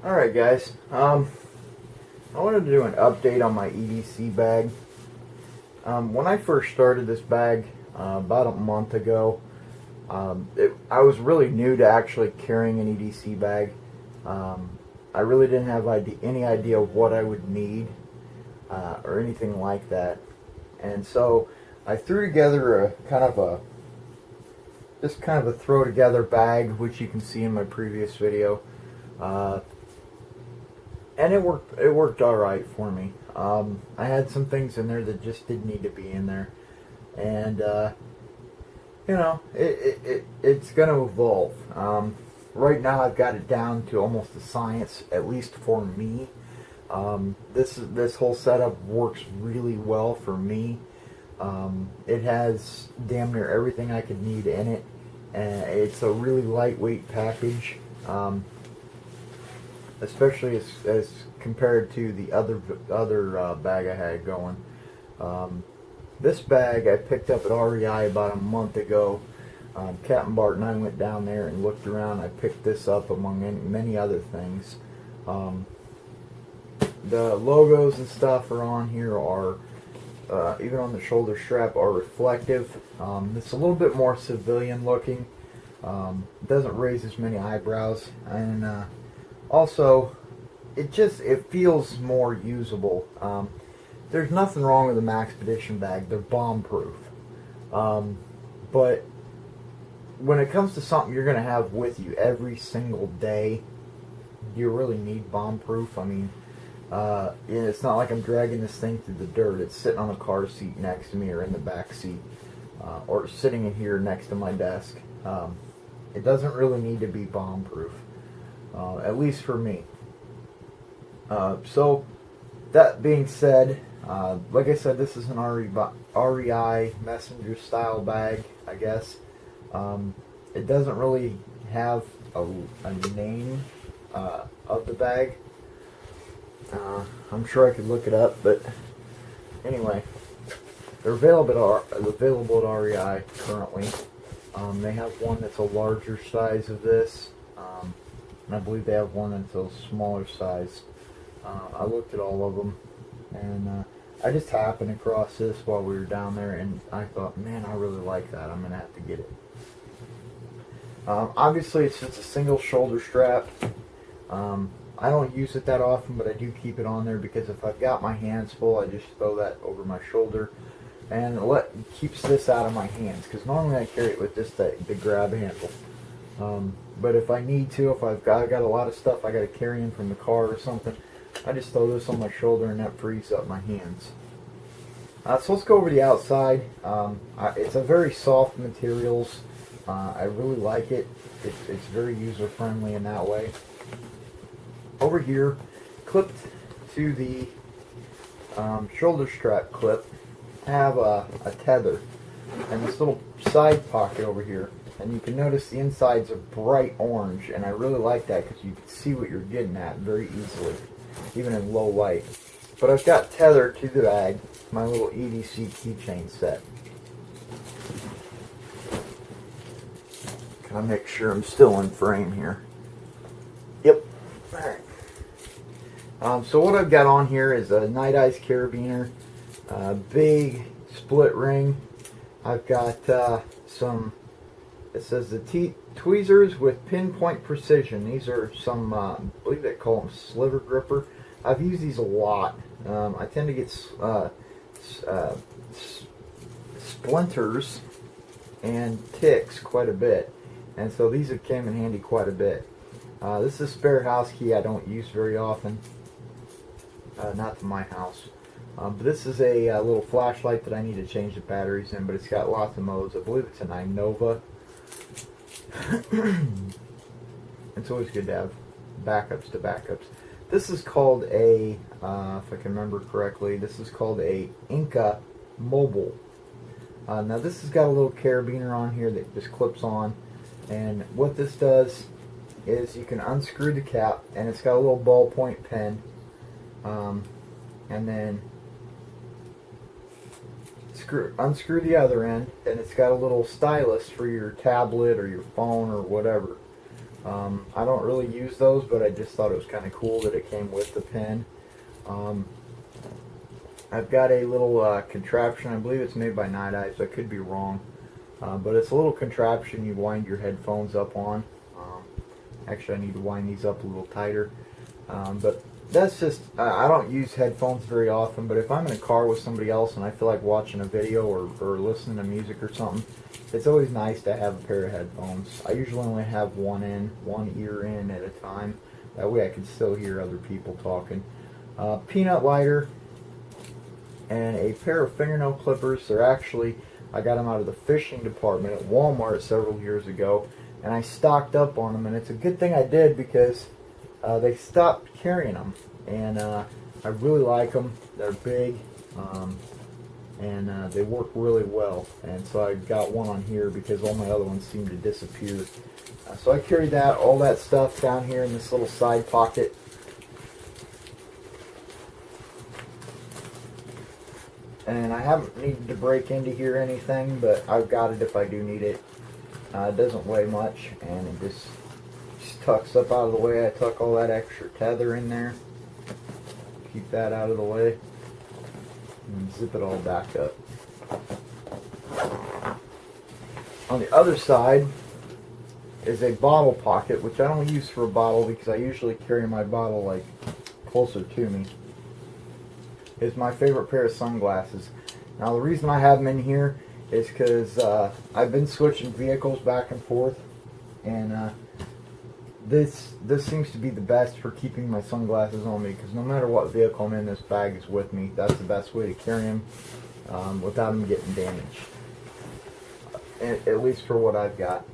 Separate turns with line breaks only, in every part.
Alright guys, I wanted to do an update on my EDC bag. When I first started this bag about a month ago, I was really new to actually carrying an EDC bag. I really didn't have any idea of what I would need or anything like that. And so I threw together just kind of a throw together bag, which you can see in my previous video. And it worked all right for me. I had some things in there that just didn't need to be in there, and you know, it's going to evolve. Right now, I've got it down to almost a science, at least for me. This whole setup works really well for me. It has damn near everything I could need in it, and it's a really lightweight package. Especially as compared to the other bag I had going. This bag I picked up at REI about a month ago. Captain Bart and I went down there and looked around. I picked this up among many other things. The logos and stuff are on here are even on the shoulder strap are reflective. It's a little bit more civilian looking. Doesn't raise as many eyebrows, and also, it feels more usable. There's nothing wrong with the Maxpedition bag. They're bomb-proof. But when it comes to something you're going to have with you every single day, do you really need bomb-proof? I mean, it's not like I'm dragging this thing through the dirt. It's sitting on a car seat next to me or in the back seat or sitting in here next to my desk. It doesn't really need to be bomb-proof. At least for me. So, that being said, like I said, this is an REI messenger style bag, I guess. It doesn't really have a name of the bag. I'm sure I could look it up, but anyway, they're available at REI currently. They have one that's a larger size of this. And I believe they have one that's a smaller size. I looked at all of them, and I just happened across this while we were down there, and I thought, man, I really like that. I'm going to have to get it. Obviously, it's just a single shoulder strap. I don't use it that often, but I do keep it on there because if I've got my hands full, I just throw that over my shoulder, and keeps this out of my hands, because normally I carry it with just the grab handle. But if I need to, if I've got a lot of stuff I got to carry in from the car or something, I just throw this on my shoulder and that frees up my hands. So let's go over the outside. It's a very soft materials. I really like it. It's very user friendly in that way. Over here, clipped to the shoulder strap clip, have a tether and this little side pocket over here. And you can notice the insides are bright orange, and I really like that because you can see what you're getting at very easily, even in low light. But I've got tethered to the bag my little EDC keychain set. Can I make sure I'm still in frame here? Yep. Alright. So what I've got on here is a Night Eyes carabiner, big split ring. I've got some... It says the tweezers with pinpoint precision. These are some, I believe they call them sliver gripper. I've used these a lot. I tend to get splinters and ticks quite a bit. And so these have came in handy quite a bit. This is a spare house key I don't use very often. Not to my house. But this is a little flashlight that I need to change the batteries in, but it's got lots of modes. I believe it's an Innova. It's always good to have backups to backups. This is called a, if I can remember correctly, this is called a Inca Mobile. Now this has got a little carabiner on here that just clips on, and what this does is you can unscrew the cap, and it's got a little ballpoint pen, and then unscrew the other end, and it's got a little stylus for your tablet or your phone or whatever. I don't really use those, but I just thought it was kind of cool that it came with the pin. I've got a little contraption. I believe it's made by Night Eyes. I could be wrong. But it's a little contraption you wind your headphones up on. Actually, I need to wind these up a little tighter. But that's just, I don't use headphones very often, but if I'm in a car with somebody else and I feel like watching a video or listening to music or something, it's always nice to have a pair of headphones. I usually only have one ear in at a time. That way I can still hear other people talking. Peanut lighter and a pair of fingernail clippers. They're actually, I got them out of the fishing department at Walmart several years ago, and I stocked up on them, and it's a good thing I did because they stopped carrying them, and I really like them. They're big, and they work really well, and so I got one on here because all my other ones seem to disappear. So I carry that, all that stuff down here in this little side pocket. And I haven't needed to break into here or anything, but I've got it if I do need it. It doesn't weigh much, and it just tucks up out of the way. I tuck all that extra tether in there. Keep that out of the way. And zip it all back up. On the other side is a bottle pocket, which I don't use for a bottle because I usually carry my bottle like closer to me. Is my favorite pair of sunglasses. Now the reason I have them in here is because I've been switching vehicles back and forth, and this seems to be the best for keeping my sunglasses on me, because no matter what vehicle I'm in, this bag is with me. That's the best way to carry them without them getting damaged, at least for what I've got.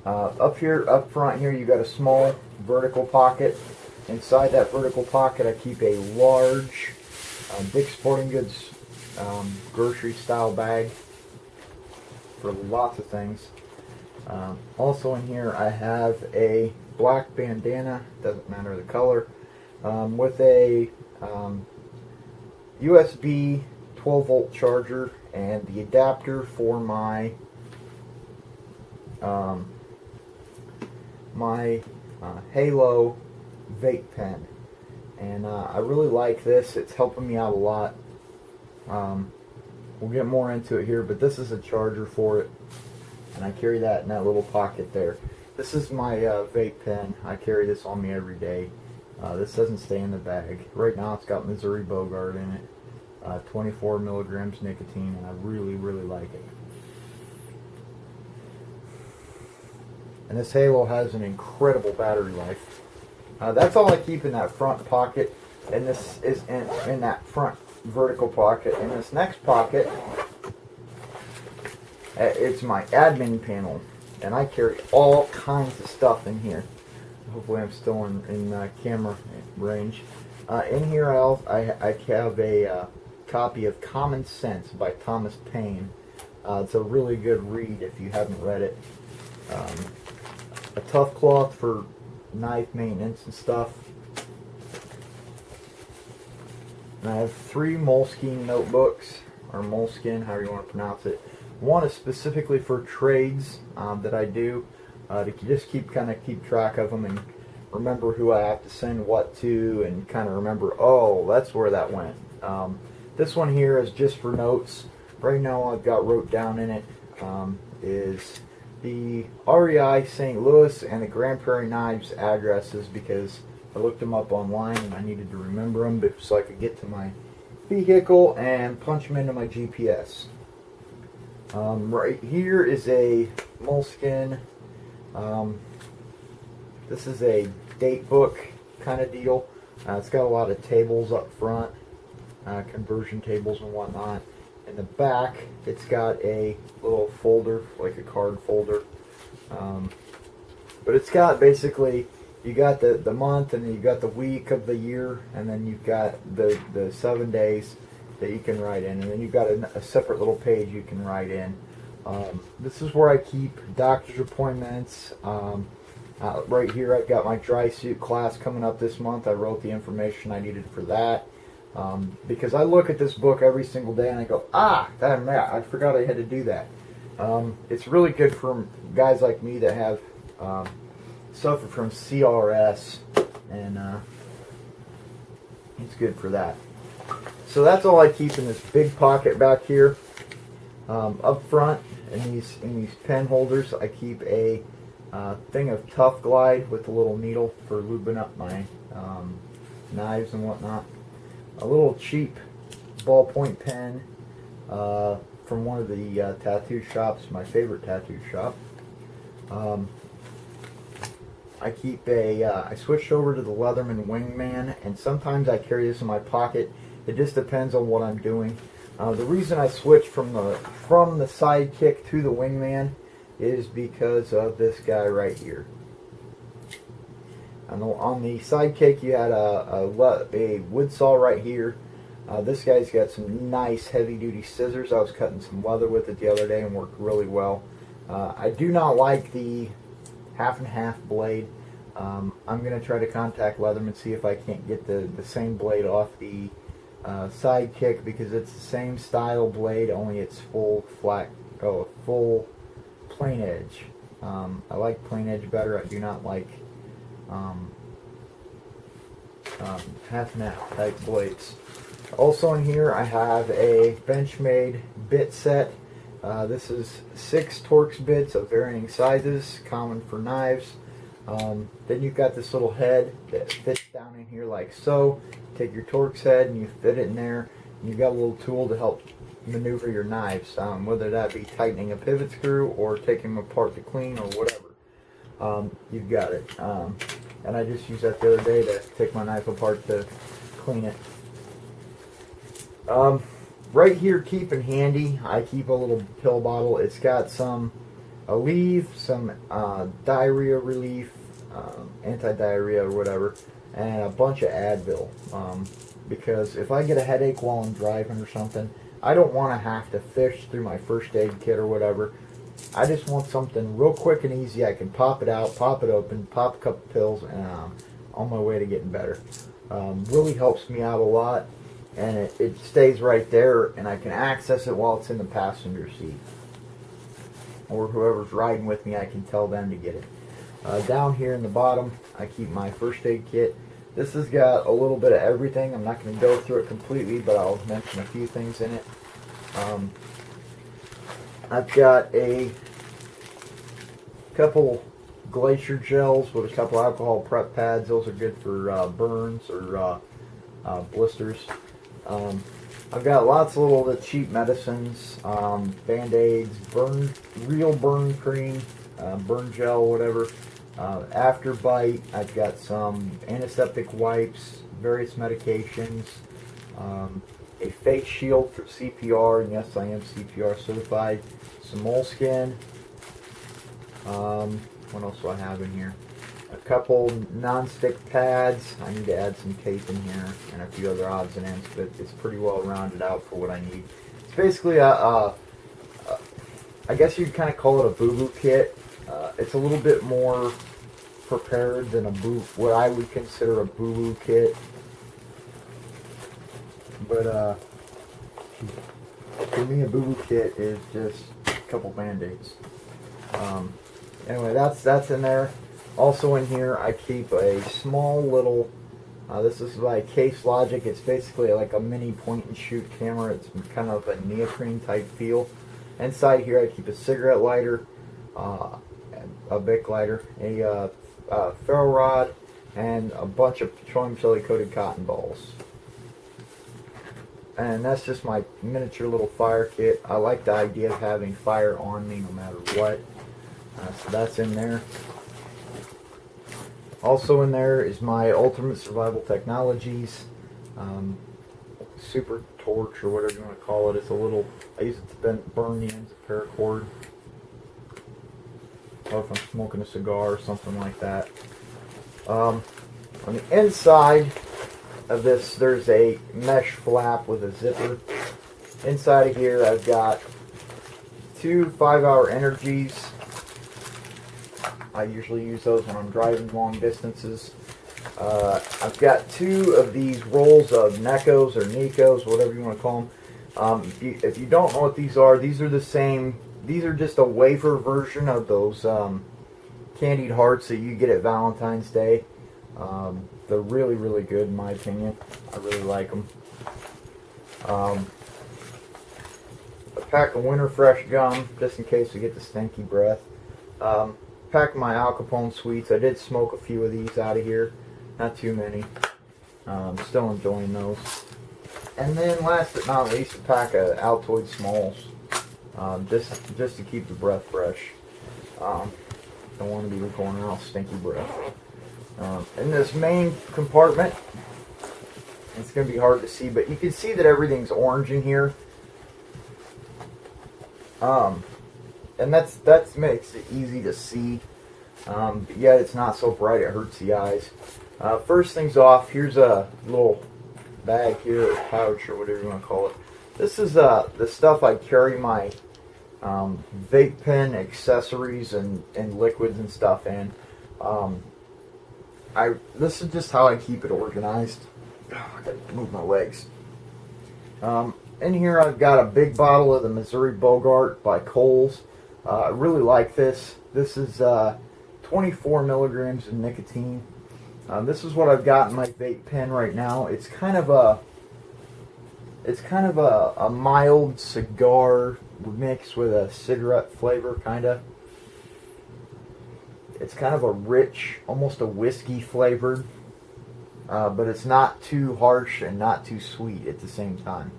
Up front here, you got a small vertical pocket. Inside that vertical pocket, I keep a large Dick's Sporting Goods grocery style bag for lots of things. Also in here I have a black bandana, doesn't matter the color, with a USB 12 volt charger and the adapter for my Halo vape pen. And I really like this. It's helping me out a lot. We'll get more into it here, but this is a charger for it, and I carry that in that little pocket there. This is my vape pen. I carry this on me every day. This doesn't stay in the bag. Right now it's got Missouri Bogart in it, 24 milligrams nicotine, and I really, really like it. And this Halo has an incredible battery life. That's all I keep in that front pocket, and this is in that front vertical pocket. In this next pocket, it's my admin panel, and I carry all kinds of stuff in here. Hopefully I'm still in camera range. In here I have a copy of Common Sense by Thomas Paine. It's a really good read if you haven't read it. A tough cloth for knife maintenance and stuff. And I have 3 Moleskine notebooks, or Moleskine, however you want to pronounce it. One is specifically for trades that I do, to just keep track of them and remember who I have to send what to, and kind of remember, oh, that's where that went. This one here is just for notes. Right now I've got wrote down in it is the REI St. Louis and the Grand Prairie Knives addresses, because I looked them up online and I needed to remember them so I could get to my vehicle and punch them into my GPS. Right here is a Moleskine. This is a date book kind of deal. It's got a lot of tables up front, conversion tables and whatnot. In the back, it's got a little folder, like a card folder. But it's got basically, you got the month, and then you got the week of the year, and then you've got the 7 days that you can write in, and then you've got a separate little page you can write in. This is where I keep doctor's appointments. Right here I've got my dry suit class coming up this month. I wrote the information I needed for that. Because I look at this book every single day and I go, damn, I forgot I had to do that. It's really good for guys like me that have suffer from CRS, and it's good for that. So that's all I keep in this big pocket back here. Up front in these pen holders, I keep a thing of Tough Glide with a little needle for lubing up my knives and whatnot. A little cheap ballpoint pen from one of the tattoo shops, my favorite tattoo shop. I keep I switched over to the Leatherman Wingman, and sometimes I carry this in my pocket. It just depends on what I'm doing. The reason I switched from the Sidekick to the Wingman is because of this guy right here. On the Sidekick, you had a wood saw right here. This guy's got some nice heavy-duty scissors. I was cutting some leather with it the other day and worked really well. I do not like the half and half blade. I'm going to try to contact Leatherman, see if I can't get the same blade off the Sidekick, because it's the same style blade, only it's full plain edge. I like plain edge better. I do not like half and half type blades. Also in here I have a Benchmade bit set. This is 6 Torx bits of varying sizes, common for knives. Then you've got this little head that fits down in here like so. Take your Torx head and you fit it in there, and you've got a little tool to help maneuver your knives, whether that be tightening a pivot screw or taking them apart to clean or whatever. You've got it. And I just used that the other day to take my knife apart to clean it. Right here, keeping handy, I keep a little pill bottle. It's got some Aleve, some diarrhea relief, anti-diarrhea or whatever, and a bunch of Advil. Because if I get a headache while I'm driving or something, I don't want to have to fish through my first aid kit or whatever. I just want something real quick and easy. I can pop it out, pop it open, pop a couple pills, and I'm on my way to getting better. Really helps me out a lot, and it stays right there, and I can access it while it's in the passenger seat. Or whoever's riding with me, I can tell them to get it. Down here in the bottom, I keep my first aid kit. This has got a little bit of everything. I'm not going to go through it completely, but I'll mention a few things in it. I've got a couple glacier gels with a couple alcohol prep pads. Those are good for burns or blisters. I've got lots of little cheap medicines, Band-Aids, real burn cream, burn gel, whatever. After bite, I've got some antiseptic wipes, various medications, a face shield for CPR, and yes, I am CPR certified, some moleskin. What else do I have in here? A couple non-stick pads. I need to add some tape in here, and a few other odds and ends, but it's pretty well rounded out for what I need. It's basically I guess you'd kind of call it a boo-boo kit. It's a little bit more prepared than what I would consider a boo-boo kit. But for me, a boo-boo kit is just a couple Band-Aids. Anyway, that's in there. Also in here, I keep a small little, this is by Case Logic. It's basically like a mini point-and-shoot camera. It's kind of a neoprene type feel. Inside here, I keep a cigarette lighter, a Bic lighter, a ferro rod, and a bunch of petroleum jelly-coated cotton balls. And that's just my miniature little fire kit. I like the idea of having fire on me no matter what. So that's in there. Also in there is my Ultimate Survival Technologies Super Torch, or whatever you want to call it. It's a little, I use it to burn the ends of paracord, or if I'm smoking a cigar or something like that. On the inside of this, there's a mesh flap with a zipper. Inside of here, I've got 2 5-hour energies. I usually use those when I'm driving long distances. I've got 2 of these rolls of Necos or Nicos, whatever you want to call them. If you don't know what these are the same. These are just a wafer version of those candied hearts that you get at Valentine's Day. They're really, really good in my opinion. I really like them. A pack of Winter Fresh gum, just in case we get the stinky breath. Pack of my Al Capone sweets. I did smoke a few of these out of here. Not too many. Still enjoying those. And then last but not least, a pack of Altoid Smalls. Just to keep the breath fresh. Don't want to be going around stinky breath. In this main compartment, it's going to be hard to see, but you can see that everything's orange in here. And that makes it easy to see. But yet it's not so bright it hurts the eyes. First things off, here's a little bag here, or pouch, or whatever you want to call it. This is the stuff I carry my vape pen accessories and liquids and stuff in. This is just how I keep it organized. Oh, I gotta move my legs. In here I've got a big bottle of the Missouri Bogart by Kohl's. I really like this. This is 24 milligrams of nicotine. This is what I've got in my vape pen right now. It's kind of a mild cigar mixed with a cigarette flavor, kinda. It's kind of a rich, almost a whiskey flavored, but it's not too harsh and not too sweet at the same time.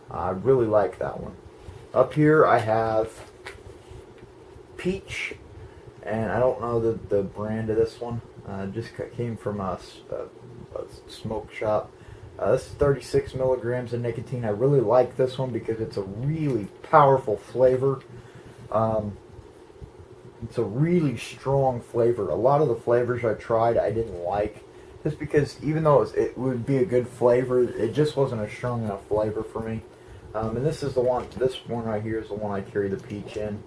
I really like that one. Up here I have Peach, and I don't know the brand of this one. Just came from a smoke shop. This is 36 milligrams of nicotine. I really like this one because it's a really powerful flavor. It's a really strong flavor. A lot of the flavors I tried I didn't like, just because even though it would be a good flavor, it just wasn't a strong enough flavor for me. And this is the one. This one right here is the one I carry the Peach in.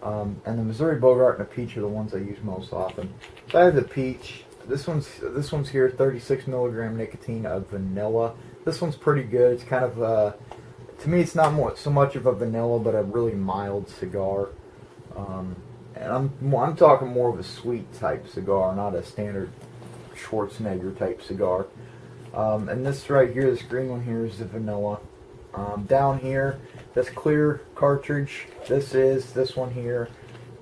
And the Missouri Bogart and the Peach are the ones I use most often. So I have the Peach. This one's here, 36 milligram nicotine of vanilla. This one's pretty good. It's kind of to me, it's not so much of a vanilla, but a really mild cigar. And I'm talking more of a sweet type cigar, not a standard Schwarzenegger type cigar. And this right here, this green one here, is the vanilla. Down here, this clear cartridge, this one here,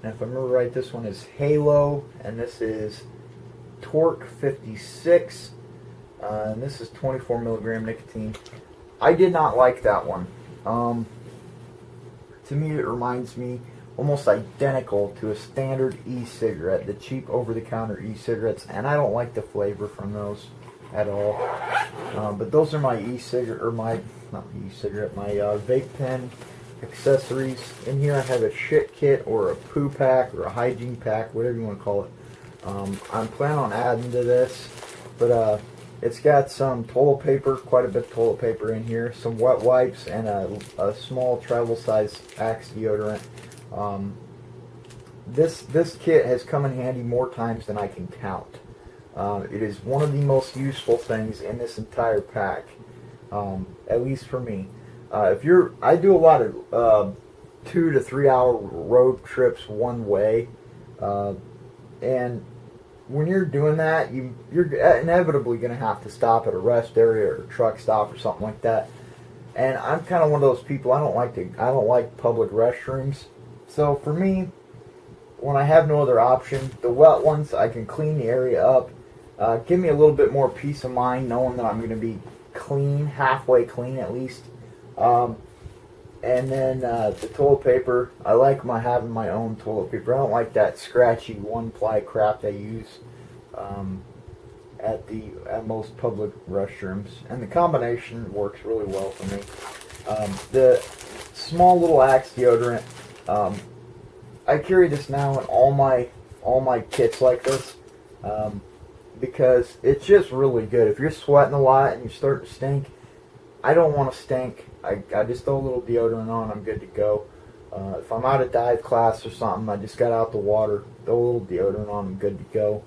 and if I remember right, this one is Halo, and this is Torque 56, and this is 24 milligram nicotine. I did not like that one. To me, it reminds me almost identical to a standard e-cigarette, the cheap over-the-counter e-cigarettes, and I don't like the flavor from those at all. But those are my e-cigarette, or my vape pen accessories. In here I have a shit kit, or a poo pack, or a hygiene pack, whatever you want to call it. I'm planning on adding to this, but it's got some toilet paper, quite a bit of toilet paper in here, some wet wipes, and a small travel size Axe deodorant. This kit has come in handy more times than I can count. It is one of the most useful things in this entire pack, at least for me. I do a lot of 2 to 3 hour road trips one way, and when you're doing that, you're inevitably going to have to stop at a rest area or a truck stop or something like that. And I'm kind of one of those people. I don't like public restrooms. So for me, when I have no other option, the wet ones, I can clean the area up. Give me a little bit more peace of mind knowing that I'm going to be clean, halfway clean at least. And then the toilet paper, I like having my own toilet paper. I don't like that scratchy one-ply crap they use at most public restrooms. And the combination works really well for me. The small little Axe deodorant, I carry this now in all my kits like this, because it's just really good. If you're sweating a lot and you start to stink, I don't want to stink. I just throw a little deodorant on, I'm good to go. If I'm out of dive class or something, I just got out the water, throw a little deodorant on, I'm good to go.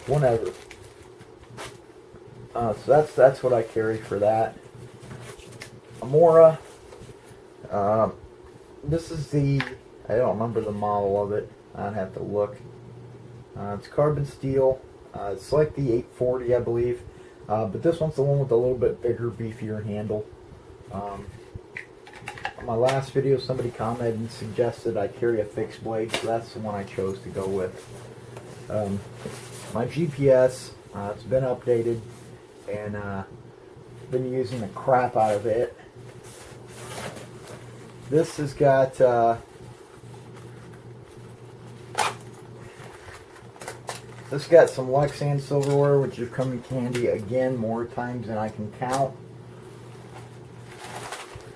Whenever. So that's what I carry for that. Amora. This is the I don't remember the model of it. I'd have to look. It's carbon steel. It's like the 840, I believe. But this one's the one with a little bit bigger, beefier handle. On my last video, somebody commented and suggested I carry a fixed blade, so that's the one I chose to go with. My GPS, it's been updated, and been using the crap out of it. This has got some Lexan silverware, which has come in handy again more times than I can count.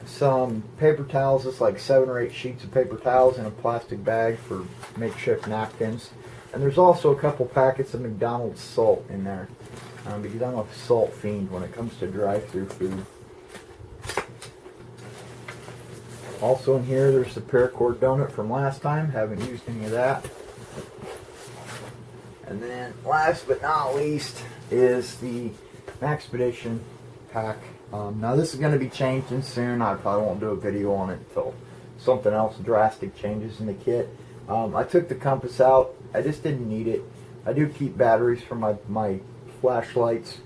Some paper towels, it's like 7 or 8 sheets of paper towels in a plastic bag for makeshift napkins. And there's also a couple packets of McDonald's salt in there, because I'm a salt fiend when it comes to drive-through food. Also in here, there's the paracord donut from last time. Haven't used any of that. And then, last but not least, is the Maxpedition pack. Now this is going to be changing soon. I probably won't do a video on it until something else drastic changes in the kit. I took the compass out. I just didn't need it. I do keep batteries for my flashlights.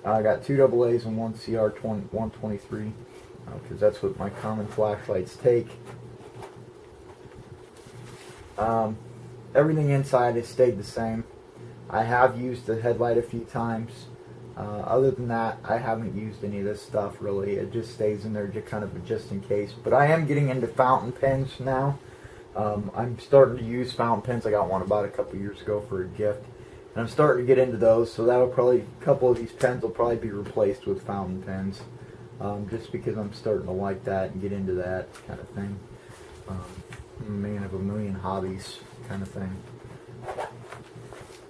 I got 2 AA's and 1 CR123, because that's what my common flashlights take. Everything inside has stayed the same. I have used the headlight a few times. Other than that, I haven't used any of this stuff really. It just stays in there just in case. But I am getting into fountain pens now. I'm starting to use fountain pens. I got one about a couple years ago for a gift, and I'm starting to get into those. So that'll probably, a couple of these pens will probably be replaced with fountain pens, just because I'm starting to like that and get into that kind of thing. I'm a man of a million hobbies kind of thing.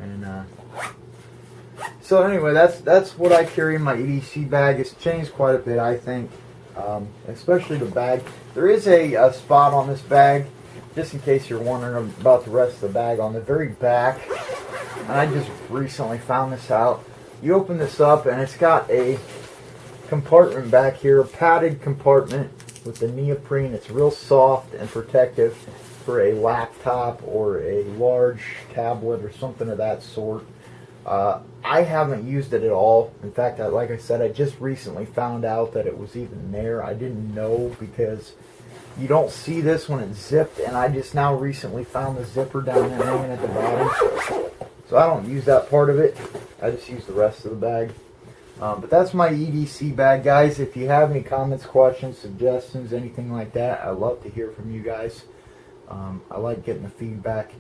And so anyway, that's what I carry in my EDC bag. It's changed quite a bit, I think, especially the bag. There is a spot on this bag, just in case you're wondering about the rest of the bag, on the very back. And I just recently found this out. You open this up, and it's got a compartment back here, a padded compartment with the neoprene. It's real soft and protective for a laptop or a large tablet or something of that sort. I haven't used it at all. In fact, like I said, I just recently found out that it was even there. I didn't know, because you don't see this when it's zipped, and I just now recently found the zipper down there hanging at the bottom. So I don't use that part of it. I just use the rest of the bag. But that's my EDC bag, guys. If you have any comments, questions, suggestions, anything like that, I'd love to hear from you guys. I like getting the feedback.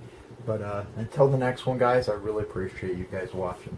But until the next one, guys, I really appreciate you guys watching.